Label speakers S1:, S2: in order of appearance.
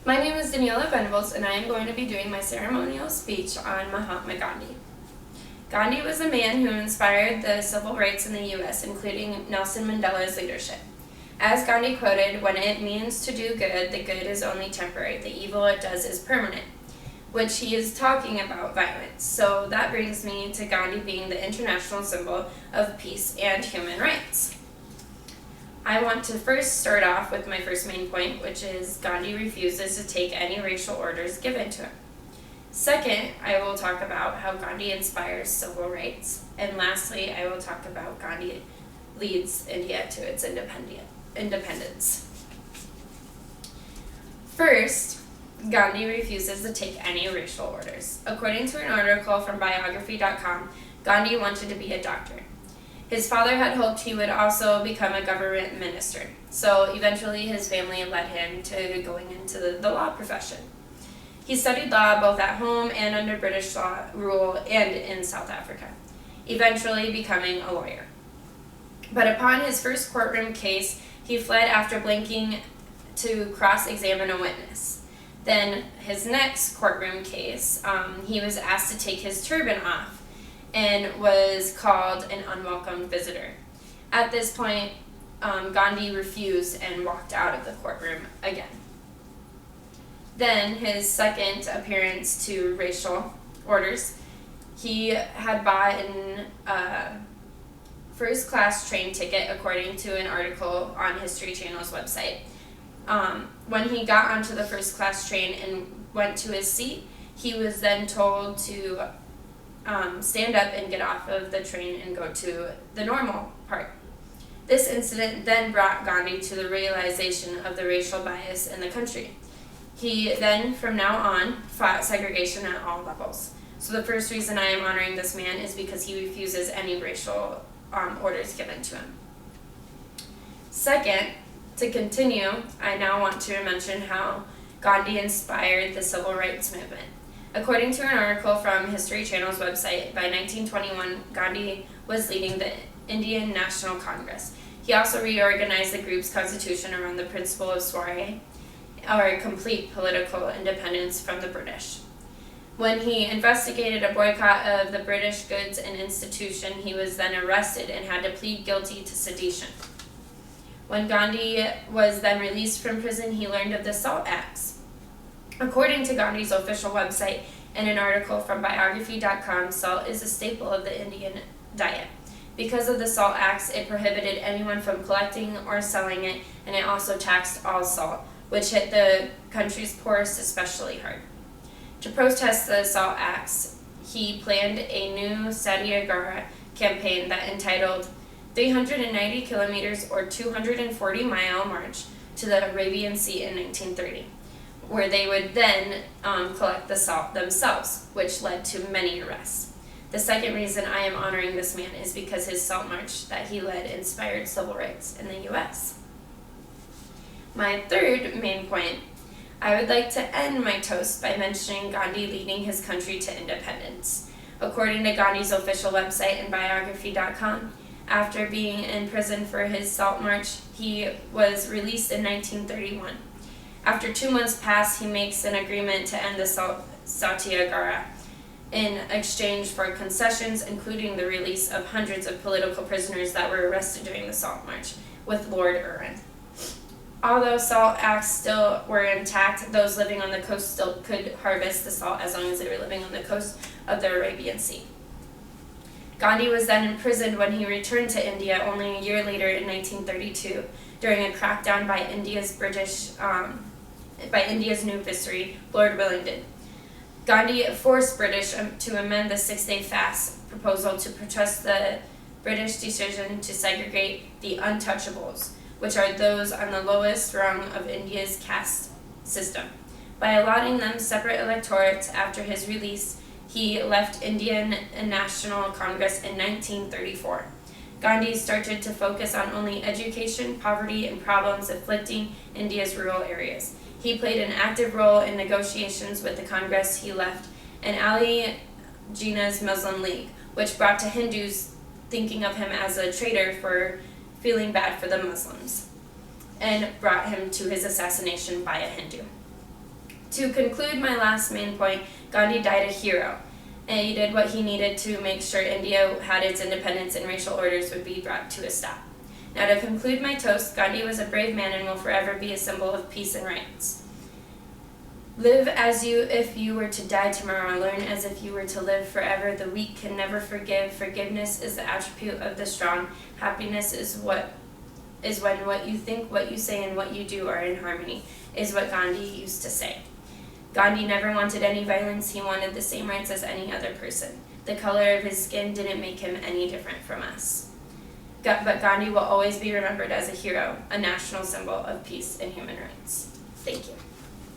S1: My name is Venables, and I am going to be doing my ceremonial speech on Mahatma Gandhi. Gandhi was a man who inspired the civil rights in the U.S., including Nelson Mandela's leadership. As Gandhi quoted, "When it means to do good, the good is only temporary, the evil it does is permanent," which he is talking about violence. So that brings me to Gandhi being the international symbol of peace and human rights. I want to first start off with my first main point, which is Gandhi refuses to take any racial orders given to him. Second, I will talk about how Gandhi inspires civil rights. And lastly, I will talk about Gandhi leads India to its independence. First, Gandhi refuses to take any racial orders. According to an article from biography.com, Gandhi wanted to be a doctor. His father had hoped he would also become a government minister, so eventually his family led him to going into the law profession. He studied law both at home and under British law rule and in South Africa, eventually becoming a lawyer. But upon his first courtroom case, he fled after blinking to cross-examine a witness. Then his next courtroom case, he was asked to take his turban off and was called an unwelcome visitor. At this point, Gandhi refused and walked out of the courtroom again. Then his second appearance to racial orders, he had bought a first-class train ticket according to an article on History Channel's website. When he got onto the first-class train and went to his seat, he was then told to stand up and get off of the train and go to the normal part. This incident then brought Gandhi to the realization of the racial bias in the country. He then, from now on, fought segregation at all levels. So the first reason I am honoring this man is because he refuses any racial orders given to him. Second, to continue, I now want to mention how Gandhi inspired the civil rights movement. According to an article from History Channel's website, by 1921, Gandhi was leading the Indian National Congress. He also reorganized the group's constitution around the principle of Swaraj, or complete political independence from the British. When he investigated a boycott of the British goods and institution, he was then arrested and had to plead guilty to sedition. When Gandhi was then released from prison, he learned of the SALT Acts. According to Gandhi's official website and an article from biography.com, salt is a staple of the Indian diet. Because of the SALT Acts, it prohibited anyone from collecting or selling it, and it also taxed all salt, which hit the country's poorest especially hard. To protest the SALT Acts, he planned a new Satyagraha campaign that entitled 390 Kilometers or 240-Mile March to the Arabian Sea in 1930. Where they would then collect the salt themselves, which led to many arrests. The second reason I am honoring this man is because his salt march that he led inspired civil rights in the U.S. My third main point, I would like to end my toast by mentioning Gandhi leading his country to independence. According to Gandhi's official website and biography.com, after being in prison for his salt march, he was released in 1931. After 2 months pass, he makes an agreement to end the Satyagraha in exchange for concessions, including the release of hundreds of political prisoners that were arrested during the Salt March, with Lord Irwin. Although SALT Acts still were intact, those living on the coast still could harvest the salt as long as they were living on the coast of the Arabian Sea. Gandhi was then imprisoned when he returned to India only a year later in 1932 during a crackdown by India's new viceroy, Lord Wellington. Gandhi forced British to amend the 6-day fast proposal to protest the British decision to segregate the untouchables, which are those on the lowest rung of India's caste system. By allotting them separate electorates after his release, he left Indian National Congress in 1934. Gandhi started to focus on only education, poverty, and problems afflicting India's rural areas. He played an active role in negotiations with the Congress he left and Ali Jinnah's Muslim League, which brought to Hindus thinking of him as a traitor for feeling bad for the Muslims, and brought him to his assassination by a Hindu. To conclude my last main point, Gandhi died a hero, and he did what he needed to make sure India had its independence and racial orders would be brought to a stop. Now to conclude my toast, Gandhi was a brave man and will forever be a symbol of peace and rights. Live as if you were to die tomorrow. Learn as if you were to live forever. The weak can never forgive. Forgiveness is the attribute of the strong. Happiness is when what you think, what you say, and what you do are in harmony, is what Gandhi used to say. Gandhi never wanted any violence. He wanted the same rights as any other person. The color of his skin didn't make him any different from us. But Gandhi will always be remembered as a hero, a national symbol of peace and human rights. Thank you.